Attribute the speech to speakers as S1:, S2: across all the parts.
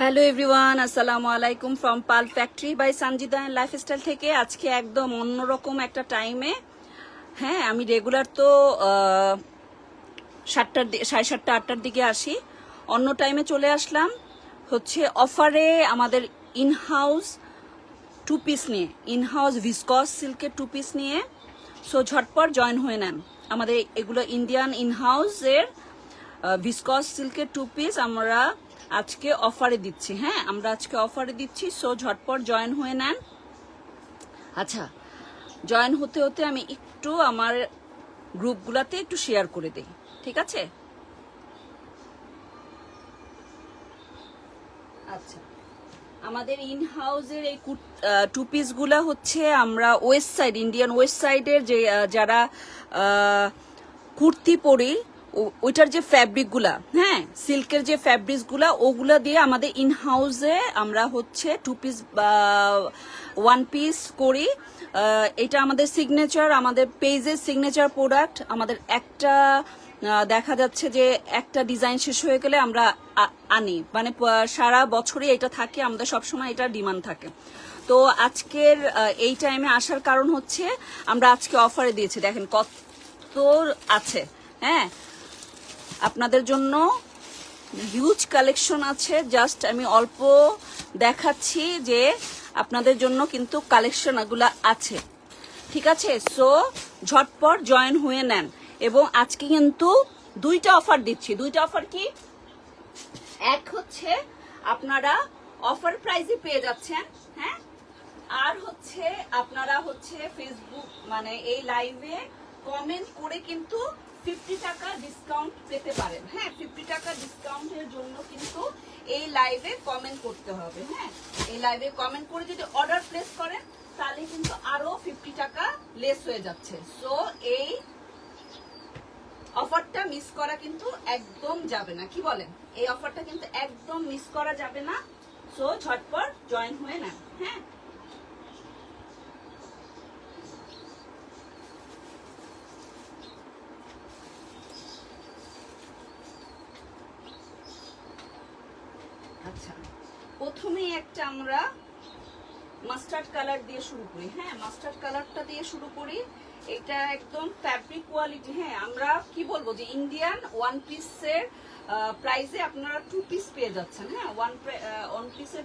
S1: Hello everyone, আসসালামু আলাইকুম from Pal factory by Sanjida and lifestyle থেকে। আজকে একদম অন্যরকম একটা টাইমে, হ্যাঁ আমি রেগুলার তো 7:30 8টার দিকে আসি, অন্য টাইমে চলে আসলাম হচ্ছে অফারে আমাদের ইনহাউস টু পিস নিয়ে, ইনহাউস ভিসকস সিল্কের টু পিস নিয়ে। সো ঝটপট জয়েন হয়ে নেন। আমাদের এগুলো ইন্ডিয়ান ইনহাউসের ভিসকস সিল্কের টু পিস আমরা আজকে অফারে দিচ্ছি। হ্যাঁ, আমরা আজকে অফারে দিচ্ছি, সো ঝটপট জয়েন হয়ে নেন। আচ্ছা, জয়েন হতে হতে আমি একটু আমার গ্রুপগুলাতে একটু শেয়ার করে দিই, ঠিক আছে? আচ্ছা, আমাদের ইন হাউসের এই টু পিসগুলা হচ্ছে আমরা ওয়েস্ট সাইড, ইন্ডিয়ান ওয়েস্ট সাইডের যে যারা কুর্তি পরি, ওইটার যে ফ্যাব্রিকগুলা, হ্যাঁ সিল্কের যে ফ্যাব্রিক্সগুলা, ওগুলা দিয়ে আমাদের ইন হাউসে আমরা হচ্ছে টু পিস ওয়ান পিস করি। এটা আমাদের সিগনেচার, আমাদের পেজের সিগনেচার প্রোডাক্ট। আমাদের একটা দেখা যাচ্ছে যে একটা ডিজাইন শেষ হয়ে গেলে আমরা আনি, মানে সারা বছরই এটা থাকে, আমাদের সবসময় এটা ডিমান্ড থাকে। তো আজকের এই টাইমে আসার কারণ হচ্ছে আমরা আজকে অফারে দিয়েছি, দেখেন কত আছে। হ্যাঁ, আপনাদের জন্য হিউজ কালেকশন আছে। জাস্ট আমি অল্প দেখাচ্ছি যে আপনাদের জন্য কিন্তু কালেকশনগুলো আছে, ঠিক আছে? সো ঝটপট জয়েন হয়ে নেন। এবং আজকে কিন্তু দুইটা অফার দিচ্ছি। দুইটা অফার কি? এক হচ্ছে আপনারা অফার প্রাইসে পেয়ে যাচ্ছেন, হ্যাঁ, আর হচ্ছে আপনারা হচ্ছে ফেসবুক মানে এই লাইভে কমেন্ট করে কিন্তু 50 টাকা ডিসকাউন্ট পেতে পারেন। হ্যাঁ, 50 টাকা ডিসকাউন্টের জন্য কিন্তু এই লাইভে কমেন্ট করতে হবে। হ্যাঁ, এই লাইভে কমেন্ট করে যদি অর্ডার প্লেস করেন তাহলে কিন্তু আরো 50 টাকা লেস হয়ে যাচ্ছে। সো এই অফারটা মিস করা কিন্তু একদম যাবে না, কি বলেন? এই অফারটা কিন্তু একদম মিস করা যাবে না। সো ঝটপট জয়েন হয়ে নেন। হ্যাঁ, আচ্ছা, প্রথমেই একটা আমরা মাস্টার্ড কালার দিয়ে শুরু করি। হ্যাঁ, মাস্টার্ড কালারটা দিয়ে শুরু করি। এটা একদম ফ্যাব্রিক কোয়ালিটি। হ্যাঁ, আমরা কি বলবো যে ইন্ডিয়ান ওয়ান পিসের প্রাইসে আপনারা টু পিস পেয়ে যাচ্ছেন। হ্যাঁ, ওয়ান পিসের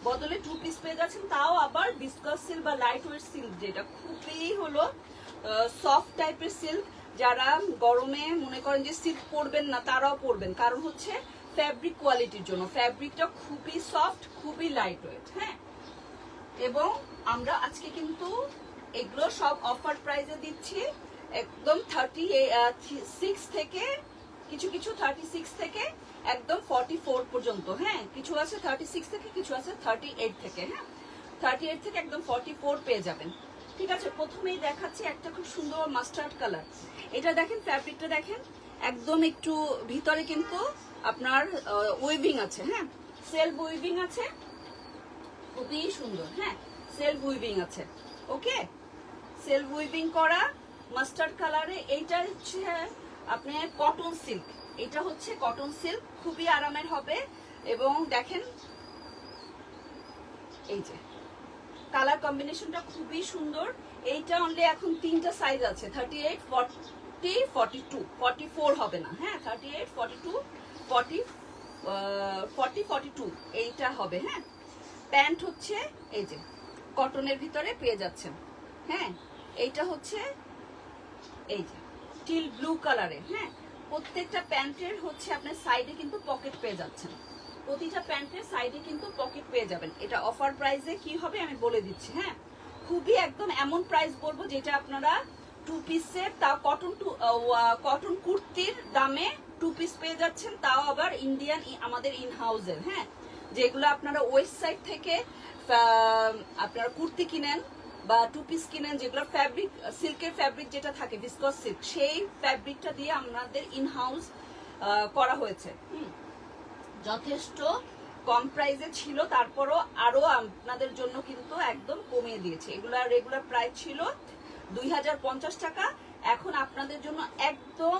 S1: বদলে টু পিস পেয়ে যাচ্ছেন, তাও আবার বিস্কাস সিল্ক বা লাইট ওয়েট সিল্ক, যেটা খুবই হলো সফট টাইপের সিল্ক। যারা গরমে মনে করেন যে সিল্ক পরবেন না, তারাও পরবেন, কারণ হচ্ছে ফ্যাব্রিক কোয়ালিটির জন্য। ফ্যাব্রিকটা খুবই সফট, খুবই লাইট ওয়েট। হ্যাঁ, এবং আমরা আজকে কিন্তু এগুলো সব অফার প্রাইসে দিচ্ছি, একদম 36 থেকে, কিছু কিছু 36 থেকে একদম 44 পর্যন্ত। হ্যাঁ, কিছু আছে 36 থেকে, কিছু আছে 38 থেকে। হ্যাঁ, 38 থেকে একদম 44 পেয়ে যাবেন, ঠিক আছে? প্রথমেই দেখাচ্ছি একটা খুব সুন্দর মাস্টার্ড কালার। এটা দেখেন, ফ্যাব্রিকটা দেখেন, একদম একটু ভিতরে কিন্তু আপনার উইভিং আছে। হ্যাঁ, সেলফ উইভিং আছে, খুবই সুন্দর। হ্যাঁ, সেলফ উইভিং আছে। ওকে, সেলফ উইভিং করা মাস্টার্ড কালারে। এইটা হচ্ছে আপনার কটন সিল্ক। এটা হচ্ছে কটন সিল্ক, খুবই আরামের হবে। এবং দেখেন এই যে কালার কম্বিনেশনটা খুবই সুন্দর। এইটা অনলি এখন তিনটা সাইজ আছে, 38, 40, 42, 44 হবে না। হ্যাঁ, 38, 42, 40, 42 এইটা হবে। হ্যাঁ, প্যান্ট হচ্ছে এই যে কটনের ভিতরে পেয়ে যাচ্ছেন। হ্যাঁ, এইটা হচ্ছে এই যে টিল ব্লু কালারে। হ্যাঁ, প্রত্যেকটা প্যান্টের হচ্ছে আপনার সাইডে কিন্তু পকেট পেয়ে যাচ্ছেন, প্রতিটা প্যান্টের সাইডে কিন্তু পকেট পেয়ে যাবেন। এটা অফার প্রাইসে কি হবে আমি বলে দিচ্ছি। হ্যাঁ, খুবই একদম এমন প্রাইস বলবো যেটা আপনারা টু পিসের, তাও কটন কুর্তির দামে টু পিস পেয়ে যাচ্ছেন, তাও আবার ইন্ডিয়ান আমাদের ইন হাউসের। হ্যাঁ, যেগুলো আপনারা ওয়েস্ট সাইড থেকে আপনারা কুর্তি কিনেন বা টু পিস কিনেন, যেগুলো ফ্যাব্রিক সিল্কের ফ্যাব্রিক যেটা থাকে ভিসকস সিল্ক, সেই ফ্যাব্রিকটা দিয়ে আমাদের ইন হাউস করা হয়েছে। যথেষ্ট কম প্রাইসে ছিল, তারপরও আরো আপনাদের জন্য কিন্তু একদম কমিয়ে দিয়েছে। এগুলা রেগুলার প্রাইস ছিল 2050 টাকা, এখন আপনাদের জন্য একদম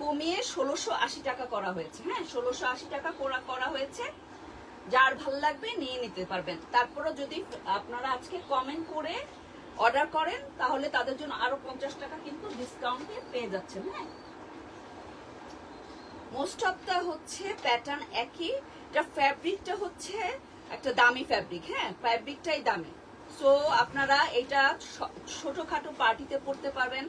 S1: কমিয়ে 1680 টাকা করা হয়েছে। হ্যাঁ, 1680 টাকা করা হয়েছে। যার ভালো লাগবে নিয়ে নিতে পারবেন। তারপরে যদি আপনারা আজকে কমেন্ট করে অর্ডার করেন তাহলে তাদের জন্য আরো 50 টাকা কিন্তু ডিসকাউন্টে পেয়ে যাচ্ছেন। হ্যাঁ, মোস্ট অফ দা হচ্ছে প্যাটার্ন একই, এটা ফ্যাব্রিকটা হচ্ছে একটা দামি ফ্যাব্রিক। হ্যাঁ, ফ্যাব্রিকটাই দামি। সো আপনারা এটা ছোটখাটো পার্টিতে পরতে পারবেন,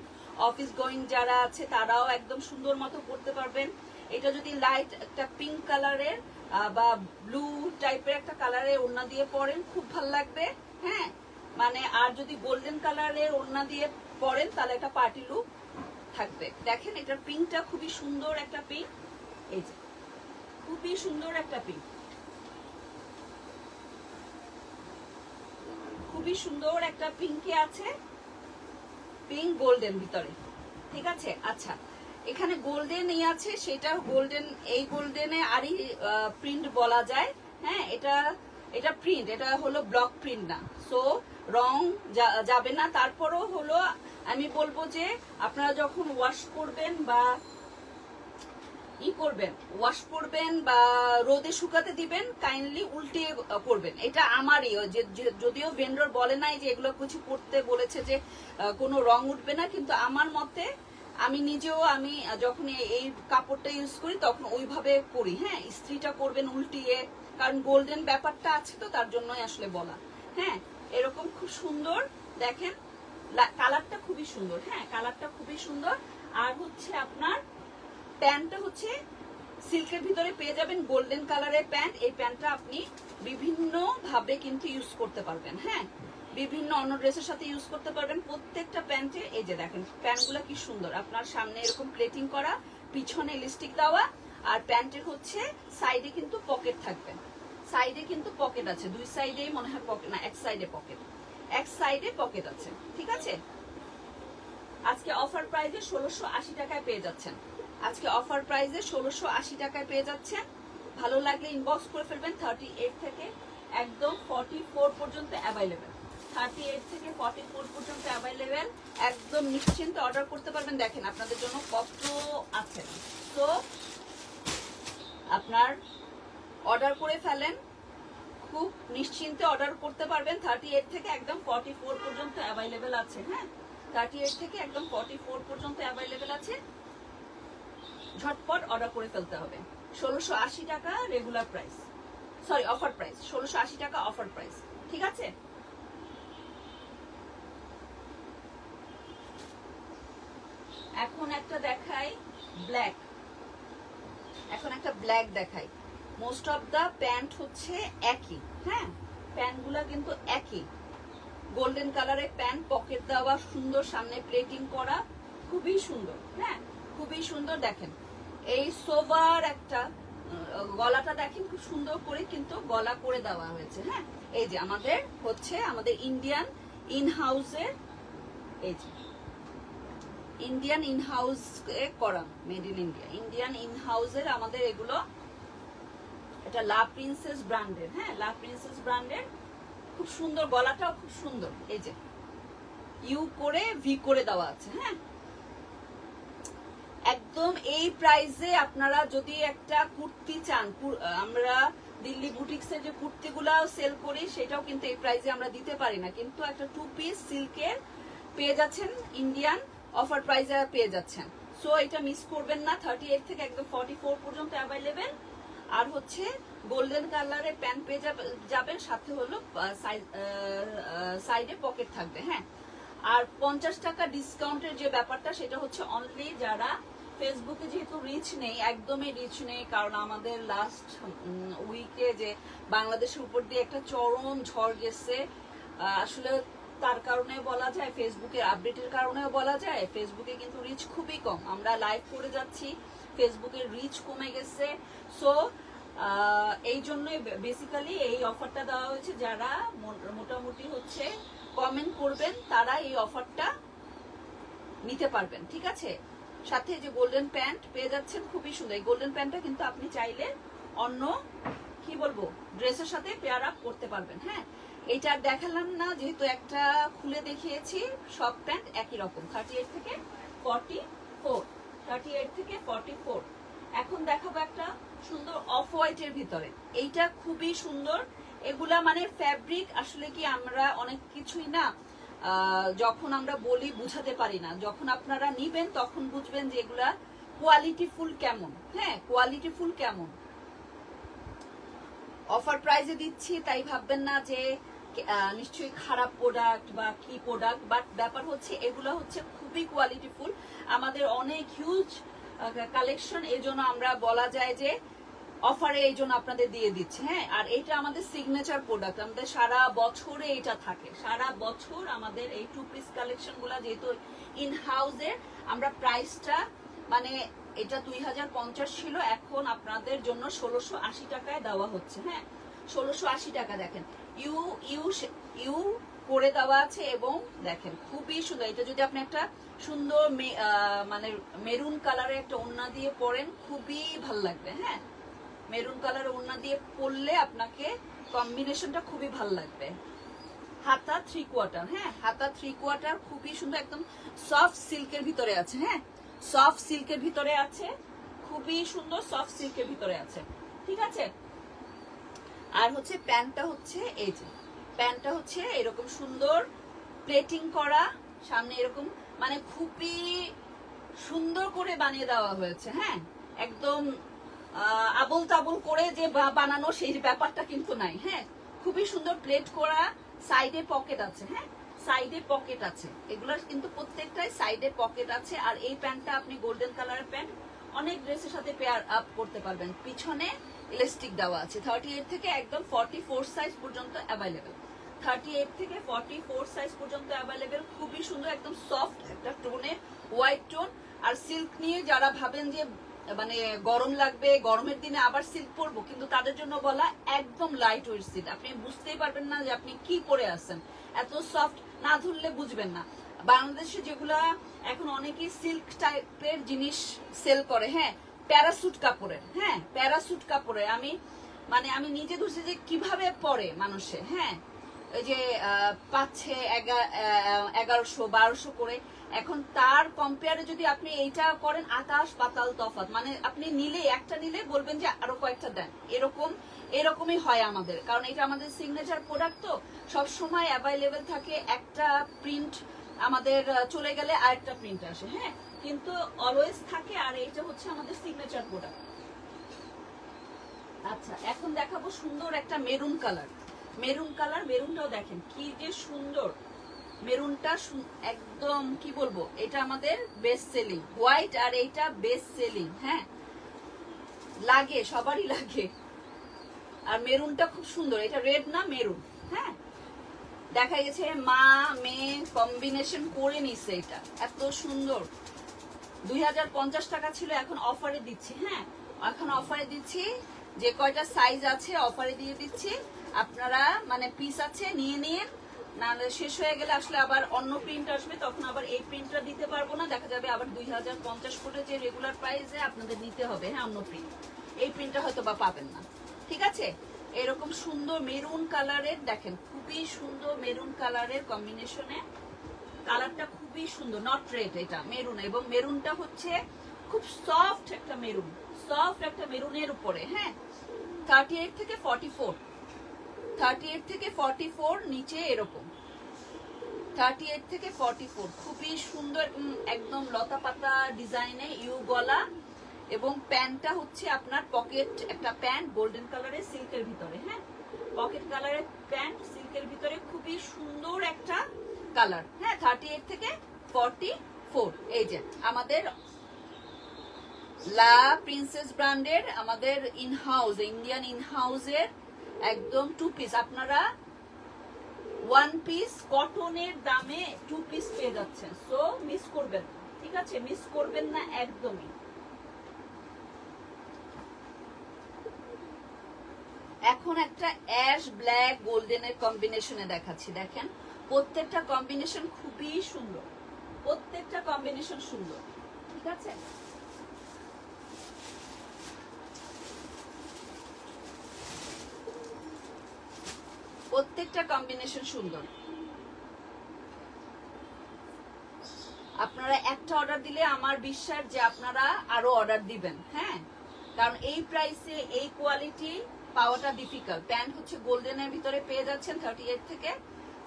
S1: অফিস গোয়িং যারা আছে তারাও একদম সুন্দর মতো পরতে পারবেন। এটা যদি লাইট একটা পিঙ্ক কালারের বা ব্লু টাইপের একটা কালারের ওড়না দিয়ে পরেন খুব ভালো লাগবে। হ্যাঁ, মানে আর যদি গোল্ডেন কালারের ওড়না দিয়ে পরেন তাহলে একটা পার্টি লুক থাকবে। দেখেন এটার পিঙ্কটা খুবই সুন্দর একটা পিঙ্ক, এই যে খুবই সুন্দর একটা পিঙ্ক, খুবই সুন্দর একটা পিঙ্কে আছে, পিঙ্ক গোল্ডেন ভিতরে। ঠিক আছে, আচ্ছা এখানে গোল্ডেন আছে, সেটা গোল্ডেন, এই গোল্ডেনে আরই প্রিন্ট বলা যায়। হ্যাঁ, এটা প্রিন্ট, এটা হলো ব্লক প্রিন্ট না, সো রং যাবে না। তারপরও হলো আমি বলবো যে আপনারা যখন ওয়াশ করবেন বা ওয়াশ করবেন বা রোদে শুকাতে দিবেন, কাইন্ডলি উল্টে করবেন। এটা আমারই, যদিও ভেন্ডর বলে নাই যে এগুলো কিছু করতে বলেছে যে কোনো রং উঠবে না, কিন্তু আমার মতে আমি নিজেও আমি যখন এই কাপড়টা ইউজ করি তখন ওইভাবে করি। হ্যাঁ, ইস্ত্রিটা করবেন উল্টিয়ে, কারণ গোল্ডেন ব্যাপারটা আছে তো তার জন্যই আসলে বলা। হ্যাঁ, এরকম খুব সুন্দর দেখেন, কালারটা খুবই সুন্দর। হ্যাঁ, কালারটা খুবই সুন্দর। আর হচ্ছে আপনার প্যান্টটা হচ্ছে সিল্কের ভিতরে পেয়ে যাবেন, গোল্ডেন কালারের প্যান্ট। এই প্যান্টটা আপনি বিভিন্ন ভাবে কিন্তু ইউজ করতে পারবেন। হ্যাঁ, বিভিন্ন অন্য ড্রেসের সাথে ইউজ করতে পারবেন। প্রত্যেকটা প্যান্টে এই যে দেখেন প্যান্টগুলো কি সুন্দর, আপনার সামনে এরকম প্লেটিং করা, পিছনে লিপস্টিক দেওয়া, আর প্যান্টের হচ্ছে সাইডে কিন্তু পকেট থাকবে। সাইডে কিন্তু পকেট আছে, দুই সাইডেই মনে হয় পকেট, না এক সাইডে পকেট, এক সাইডে পকেট আছে। ঠিক আছে, আজকে অফার প্রাইসে 1680 টাকায় পেয়ে যাচ্ছেন। আজকে অফার প্রাইসে 1680 টাকায় পেয়ে যাচ্ছেন। ভালো লাগলে ইনবক্স করে ফেলবেন। 38 থেকে একদম 44 পর্যন্ত অ্যাভেলেবেল, 38 থেকে 44 পর্যন্ত অ্যাভেলেবেল। একদম নিশ্চিন্তে অর্ডার করতে পারবেন। দেখেন আপনাদের জন্য কত আছে, তো আপনার অর্ডার করে ফেলেন, খুব নিশ্চিন্তে অর্ডার করতে পারবেন। 38 থেকে একদম 44 পর্যন্ত অ্যাভেলেবেল আছে। হ্যাঁ, 38 থেকে একদম 44 পর্যন্ত অ্যাভেলেবেল আছে। ঝটপট অর্ডার করে ফেলতে হবে। 1680 টাকা regular price, sorry offer price, 1680 টাকা অফার প্রাইস। ঠিক আছে, এখন একটা দেখাই ব্ল্যাক, এখন একটা ব্ল্যাক দেখাই। মোস্ট অফ দা প্যান্ট হচ্ছে একই। হ্যাঁ, প্যান্টগুলা কিন্তু একই, গোল্ডেন কালারের প্যান্ট, পকেট দেওয়া, সুন্দর সামনে প্লেটিং করা, খুবই সুন্দর। হ্যাঁ, খুবই সুন্দর। দেখেন এই সোভার একটা গলাটা দেখেন খুব সুন্দর করে কিন্তু গলা করে দেওয়া হয়েছে। হ্যাঁ, এই যে আমাদের হচ্ছে আমাদের ইন্ডিয়ান ইন হাউসের, এই যে ইন্ডিয়ান ইন হাউস করা, made in India, Indian in হাউসের আমাদের এগুলো। এটা লা প্রিন্সেস ব্র্যান্ডের। হ্যাঁ, লা প্রিন্সেস ব্র্যান্ডের, খুব সুন্দর, গলাটাও খুব সুন্দর। এই যে ইউ করে ভি করে দেওয়া আছে। হ্যাঁ, একদম এই প্রাইসে আপনারা যদি একটা কুর্তি চান, আমরা দিল্লি বুটিক্সের যে কুর্তিগুলা সেল করি সেটাও কিন্তু এই প্রাইসে আমরা দিতে পারি না, কিন্তু একটা 2 পিস সিল্কের পেয়ে যাচ্ছেন, ইন্ডিয়ান অফার প্রাইসে পেয়ে যাচ্ছেন। সো এটা মিস করবেন না। 38 থেকে একদম 44 পর্যন্ত অ্যাভেলেবেল। আর হচ্ছে গোল্ডেন কালারের প্যান্ট পেয়ে যাবেন, সাথে হলো সাইডে পকেট থাকবে। হ্যাঁ, আর 50 টাকা ডিসকাউন্টের যে ব্যাপারটা সেটা হচ্ছে অনলি যারা ফেসবুকে, যেহেতু রিচ নেই, একদমই রিচ নেই, কারণ আমাদের লাস্ট উইকে যে বাংলাদেশের উপর দিয়ে একটা চরম ঝড় গেছে, আসলে তার কারণে বলা যায়, ফেসবুকের আপডেটের কারণেও বলা যায়, ফেসবুকে কিন্তু রিচ খুবই কম। আমরা লাইভ করে যাচ্ছি, ফেসবুকের রিচ কমে গেছে। সো এই জন্যই বেসিক্যালি এই অফারটা দেওয়া হয়েছে। যারা মোটামুটি হচ্ছে কমেন্ট করবেন তারা এই অফারটা নিতে পারবেন। ঠিক আছে, সাথে যে গোল্ডেন প্যান্ট পেয়ে যাচ্ছেন, খুবই সুন্দর। এই গোল্ডেন প্যান্টটা কিন্তু আপনি চাইলে অন্য কি বলবো ড্রেসের সাথে পেয়ার আপ করতে পারবেন। হ্যাঁ, এইটা আর দেখালাম না যেহেতু একটা খুলে দেখিয়েছি। সব প্যান্ট একই রকম, 38 থেকে 44, 38 থেকে 44। এখন দেখাবো একটা সুন্দর অফ হোয়াইটের ভিতরে, এইটা খুবই সুন্দর। এগুলা মানে ফ্যাব্রিক আসলে কি আমরা অনেক কিছুই না যখন আমরা বলি বুঝাতে পারি না, যখন আপনারা নিবেন তখন বুঝবেন যে এগুলা কোয়ালিটিফুল কেমন। হ্যাঁ, কোয়ালিটিফুল কেমন। অফার প্রাইসে দিচ্ছি তাই ভাববেন না যে নিশ্চয়ই খারাপ প্রোডাক্ট বা কি প্রোডাক্ট, বাট ব্যাপার হচ্ছে এগুলো হচ্ছে খুবই কোয়ালিটিফুল, আমাদের অনেক হিউজ কালেকশন, এই জন্য আমরা বলা যায় যে অফারে এই জন্য আপনাদের দিয়ে দিচ্ছি। হ্যাঁ, আর এটা আমাদের সিগনেচার প্রোডাক্ট, আমাদের সারা বছরে এটা থাকে, সারা বছর আমাদের এই 2 পিস কালেকশন গুলা যেহেতু ইন হাউসের, আমরা প্রাইসটা মানে এটা 2050 ছিল, এখন আপনাদের জন্য 1680 টাকায় দেওয়া হচ্ছে। হ্যাঁ, 1680 টাকা। দেখেন ইউ ইউ ইউ করে দেওয়া আছে এবং দেখেন খুবই সুন্দর। এটা যদি আপনি একটা সুন্দর মানে মেরুন কালারের একটা ওড়না দিয়ে পরেন খুবই ভালো লাগবে। হ্যাঁ, মেরুন কালারের ওড়না দিয়ে পরলে আপনাকে কম্বিনেশনটা খুবই ভালো লাগবে। হাতা 3/4, হ্যাঁ হাতা 3/4 খুবই সুন্দর, একদম সফট সিল্কের ভিতরে আছে। হ্যাঁ, সফট সিল্কের ভিতরে আছে, খুবই সুন্দর সফট সিল্কের ভিতরে আছে। ঠিক আছে, আর হচ্ছে প্যান্টটা হচ্ছে এই যে প্যান্টটা হচ্ছে এরকম সুন্দর প্লেটিং করা, সামনে এরকম মানে খুবই সুন্দর করে বানিয়ে দেওয়া হয়েছে। হ্যাঁ, একদম আবল তাবল করে যে বানানো সেই ব্যাপারটা কিন্তু নাই। হ্যাঁ, খুবই সুন্দর প্লেট করা, সাইডে পকেট আছে। হ্যাঁ, সাইডে পকেট আছে, এগুলোর কিন্তু প্রত্যেকটাই সাইডে পকেট আছে। আর এই প্যান্টটা আপনি গোল্ডেন কালারের প্যান্ট অনেক ড্রেসের সাথে পেয়ার আপ করতে পারবেন। পিছনে ইলাস্টিক দেওয়া আছে। 38 থেকে একদম 44 সাইজ পর্যন্ত অ্যাভেলেবেল, 38 থেকে 44 সাইজ পর্যন্ত অ্যাভেলেবেল। খুবই সুন্দর, একদম সফট একটা টোনে, হোয়াইট টোন। আর সিল্ক নিয়ে যারা ভাবেন যে মানে গরম লাগবে, গরমের দিনে আবার সিল্ক পরবো, কিন্তু তাদের জন্য বলা একদম লাইট ওয়েট সিল্ক, আপনি বুঝতেই পারবেন না যে আপনি কি পরে আছেন, এত সফট, না ধরলে বুঝবেন না। বাংলাদেশে যেগুলা এখন অনেকেই সিল্ক টাইপের জিনিস সেল করে, হ্যাঁ প্যারাসুট কাপড়ের, হ্যাঁ প্যারাসুট কাপড়ের, আমি নিজে ধরছি যে কিভাবে পরে মানুষে। হ্যাঁ, ওই যে পাচ্ছে 1100-1200 করে, এখন তার কম্পেয়ারে যদি আপনি এইটা করেন আকাশ পাতাল তফাৎ। মানে আপনি নিলে একটা নিলে বলবেন যে আরো কয়েকটা দেন, এরকমই হয় আমাদের, কারণ এটা আমাদের সিগনেচার প্রোডাক্ট, তো সব সময় অ্যাভেলেবেল থাকে। একটা প্রিন্ট আমাদের চলে গেলে আরেকটা প্রিন্ট আসে, হ্যাঁ কিন্তু অলওয়েজ থাকে। আর এইটা হচ্ছে আমাদের সিগনেচার প্রোডাক্ট। আচ্ছা, এখন দেখাবো সুন্দর একটা মেরুন কালার। মেরুন কালার, মেরুনটাও দেখেন কি যে সুন্দর, মেরুনটা একদম কি বলবো, এটা আমাদের বেস্ট সেলিং হোয়াইট, আর এইটা বেস্ট সেলিং। হ্যাঁ, লাগে সবারই লাগে। আর মেরুনটা খুব সুন্দর, এটা রেড না মেরুন। হ্যাঁ, দেখা গেছে মা মেয়ে কম্বিনেশন করে নিছে, এটা এত সুন্দর। 2050 টাকা ছিল, এখন অফারে দিচ্ছি। হ্যাঁ, এখন অফারে দিচ্ছি, যে কয়টা সাইজ আছে অফারে দিয়ে দিচ্ছি। আপনারা মানে পিস আছে নিয়ে নিয়ে, নাহলে শেষ হয়ে গেলে আসলে আবার অন্য প্রিন্ট আসবে, তখন আবার এই প্রিন্টটা দিতে পারবো না, দেখা যাবে আবার 2050 করে যে রেগুলার প্রাইসে আপনাদের নিতে হবে। হ্যাঁ, অন্য প্রিন্ট, এই প্রিন্টটা হয়তো বা পাবেন না। ঠিক আছে, এরকম সুন্দর মেরুন কালারের, দেখেন খুবই সুন্দর মেরুন কালারের কম্বিনেশনে, কালারটা খুবই সুন্দর, নট রেড, এটা মেরুন, এবং মেরুনটা হচ্ছে খুব সফট একটা মেরুন, সফট একটা মেরুনের উপরে। হ্যাঁ, 38 থেকে 44, 38 থেকে 44 নিচে এরকম, 38 থেকে 44 খুবই সুন্দর, একদম লতা পাতা ডিজাইনে ইউ গলা, এবং প্যান্টটা হচ্ছে আপনার পকেট একটা প্যান্ট, গোল্ডেন কালারের সিল্কের ভিতরে। হ্যাঁ, পকেট কালারের প্যান্ট সিল্কের ভিতরে, খুবই সুন্দর একটা কালার। হ্যাঁ, 38 থেকে 44। এই যে আমাদের লা প্রিন্সেস ব্র্যান্ডের, আমাদের ইনহাউস, ইন্ডিয়ান ইনহাউসের একদম 2 পিস, আপনারা 1 পিস কটনের দামে 2 পিস পেয়ে যাচ্ছেন। সো মিস করবেন, ঠিক আছে, মিস করবেন না একদমই। এখন একটা অ্যাশ ব্ল্যাক গোল্ডেনের কম্বিনেশনে দেখাচ্ছি, দেখেন প্রত্যেকটা কম্বিনেশন খুবই সুন্দর, প্রত্যেকটা কম্বিনেশন সুন্দর। ঠিক আছে, প্রত্যেকটা কম্বিনেশন সুন্দর। আপনারা একটা অর্ডার দিলে আমার বিশ্বাস যে আপনারা আরো অর্ডার দিবেন। হ্যাঁ, কারণ এই প্রাইসে এই কোয়ালিটি পাওয়াটা ডিফিকাল্ট। প্যান্ট হচ্ছে গোল্ডেনের ভিতরে পেয়ে যাচ্ছেন 38 থেকে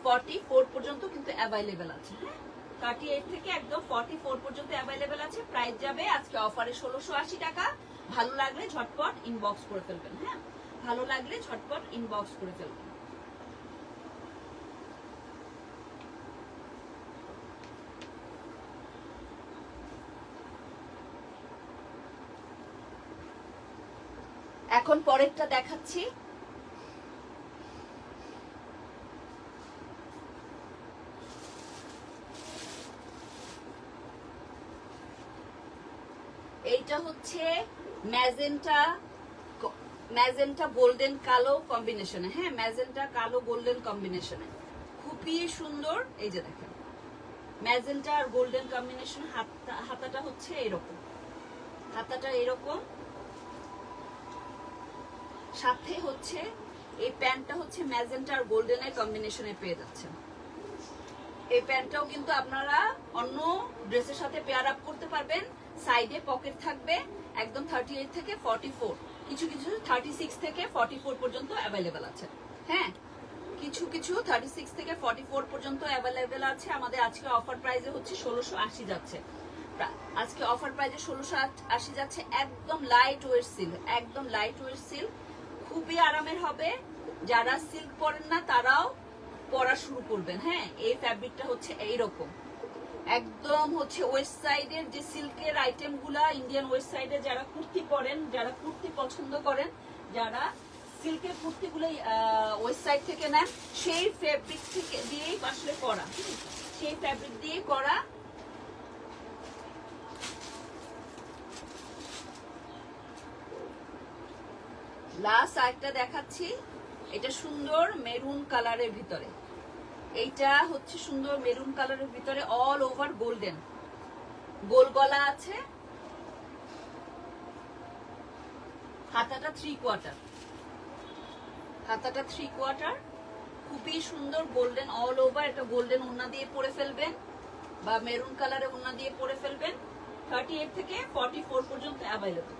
S1: 44 পর্যন্ত কিন্তু অ্যাভাইলেবল আছে। হ্যাঁ, 38 থেকে একদম 44 পর্যন্ত অ্যাভাইলেবল আছে। প্রাইস যাবে আজকে অফারে 1680 টাকা। ভালো লাগলে ঝটপট ইনবক্স করে ফেলবেন। হ্যাঁ, ভালো লাগলে ঝটপট ইনবক্স করে ফেলবেন। এখন পরেরটা দেখাচ্ছি। এইটা হচ্ছে ম্যাজেন্টা গোল্ডেন কালো কম্বিনেশনে। হ্যাঁ, ম্যাজেন্টা কালো গোল্ডেন কম্বিনেশনে খুবই সুন্দর। এই যে দেখেন ম্যাজেন্টা আর গোল্ডেন কম্বিনেশন। হাতাটা হচ্ছে এরকম, হাতাটা এরকম, সাথে হচ্ছে এই প্যান্টটা হচ্ছে ম্যাজেন্টা আর গোল্ডেনের কম্বিনেশনে পেয়ে যাচ্ছেন। এই প্যান্টটাও কিন্তু আপনারা অন্য ড্রেসের সাথে পেয়ার আপ করতে পারবেন। সাইডে পকেট থাকবে। একদম 38 থেকে 44, কিছু কিছু 36 থেকে 44 পর্যন্ত অ্যাভেলেবেল আছে। হ্যাঁ, কিছু কিছু 36 থেকে 44 পর্যন্ত অ্যাভেলেবেল আছে। আমাদের আজকে অফার প্রাইসে হচ্ছে 1680 যাচ্ছে। আজকে অফার প্রাইসে 1680 যাচ্ছে। একদম লাইট ওয়েট সিল্ক, একদম লাইট ওয়েট সিল্ক, খুবই আরামের হবে। যারা সিল্ক পরেন না তারাও পরা শুরু করবেন। হ্যাঁ, এই ফ্যাব্রিকটা হচ্ছে এইরকম, একদম হচ্ছে ওয়েস্ট সাইডের যে সিল্কের আইটেম গুলা, ইন্ডিয়ান ওয়েস্ট সাইডে যারা কুর্তি পরেন, যারা কুর্তি পছন্দ করেন, যারা সিল্কের কুর্তি গুলো ওয়েস্ট সাইড থেকে নেন, সেই ফ্যাব্রিক থেকে দিয়েই আসলে করা, সেই ফ্যাব্রিক দিয়ে করা। লাস্ট আরেকটা দেখাচ্ছি। এটা সুন্দর মেরুন কালারের ভিতরে, এইটা হচ্ছে সুন্দর মেরুন কালারের ভিতরে অল ওভার গোল্ডেন, গোল গলা আছে। হাতাটা 3/4, হাতাটা 3/4, খুবই সুন্দর গোল্ডেন অল ওভার। এটা গোল্ডেন ওড়না দিয়ে পরে ফেলবেন বা মেরুন কালারের ওড়না দিয়ে পরে ফেলবেন। 38 থেকে 44 পর্যন্ত অ্যাভেলেবল।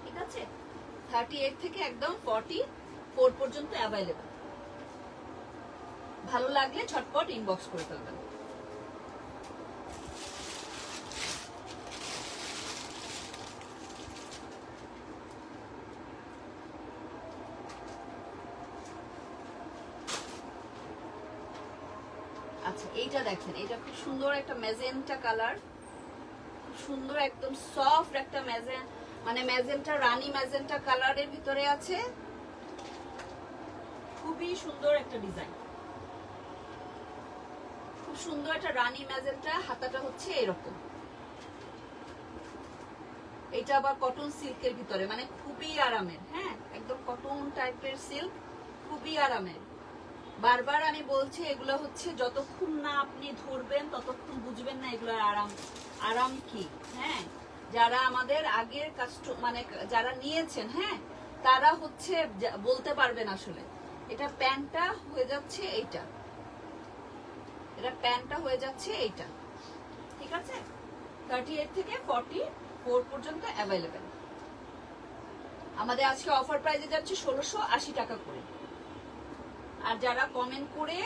S1: ঠিক আছে, 38 থেকে একদম 44 পর্যন্ত অ্যাভেলেবল। ভালো লাগলে ঝটপট ইনবক্স করে ফেলবেন। আচ্ছা, এইটা দেখেন, এটা খুব সুন্দর একটা ম্যাজেন্টা কালার, খুব সুন্দর একদম সফট একটা ম্যাজেন্টা রানী ম্যাজেন্টা কালারের ভিতরে আছে। খুবই সুন্দর একটা ডিজাইন, খুব সুন্দর একটা রানী ম্যাজেন্টা। হাতাটা হচ্ছে এরকম। এটা আবার কটন সিল্কের ভিতরে, মানে খুবই আরামের। হ্যাঁ, একদম কটন টাইপের সিল্ক, খুবই আরামের। বারবার আমি বলছি, এগুলো হচ্ছে যতক্ষণ না আপনি ধরবেন ততক্ষণ বুঝবেন না এগুলোর আরাম কি। হ্যাঁ, যারা আমাদের আগের যারা নিয়েছেন, হ্যাঁ, তারা হচ্ছে বলতে পারবেন আসলে। এটা প্যান্টটা হয়ে যাচ্ছে এইটা, এটা প্যান্টটা হয়ে যাচ্ছে এইটা। ঠিক আছে, 38 থেকে 44 পর্যন্ত অ্যাভেলেবেল। আমাদের আজকে অফার প্রাইসে যাচ্ছে 1680 টাকা করে। আর যারা কমেন্ট করে,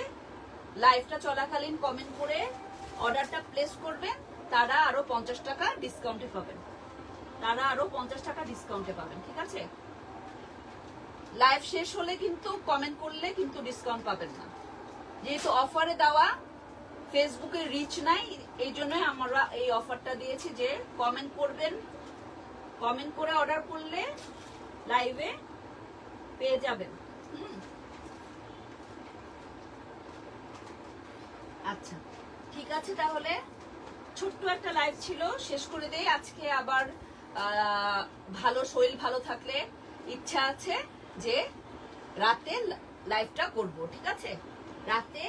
S1: লাইভটা চলাকালীন কমেন্ট করে অর্ডারটা প্লেস করবেন, তারা আরো 50 টাকা ডিসকাউন্টে পাবেন, তারা আরো 50 টাকা ডিসকাউন্টে পাবেন। ঠিক আছে, লাইভ শেষ হলে কিন্তু কমেন্ট করলে কিন্তু ডিসকাউন্ট পাবেন না, যেহেতু অফারে দেওয়া। ফেসবুকে রিচ নাই, এই জন্যই আমরা এই অফারটা দিয়েছি যে কমেন্ট করবেন, কমেন্ট করে অর্ডার করলে লাইভে পেয়ে যাবেন। আচ্ছা, ঠিক আছে, তাহলে ছোট্ট একটা লাইভ ছিল, শেষ করে দেই। আজকে আবার ভালো শরীর ভালো থাকলে ইচ্ছা আছে যে রাতে লাইভটা করব। ঠিক আছে, রাতে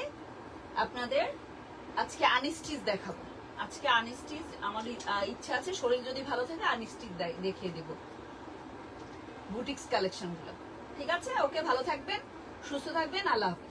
S1: আপনাদের আজকে আনস্টিচ দেখাবো। আজকে আনস্টিচ আমার ইচ্ছা আছে, শরীর যদি ভালো থাকে আনস্টিচ দেখিয়ে দেব। বুটিক্স কালেকশনগুলো। ঠিক আছে, ওকে, ভালো থাকবেন, সুস্থ থাকবেন, আল্লাহ হাফেজ।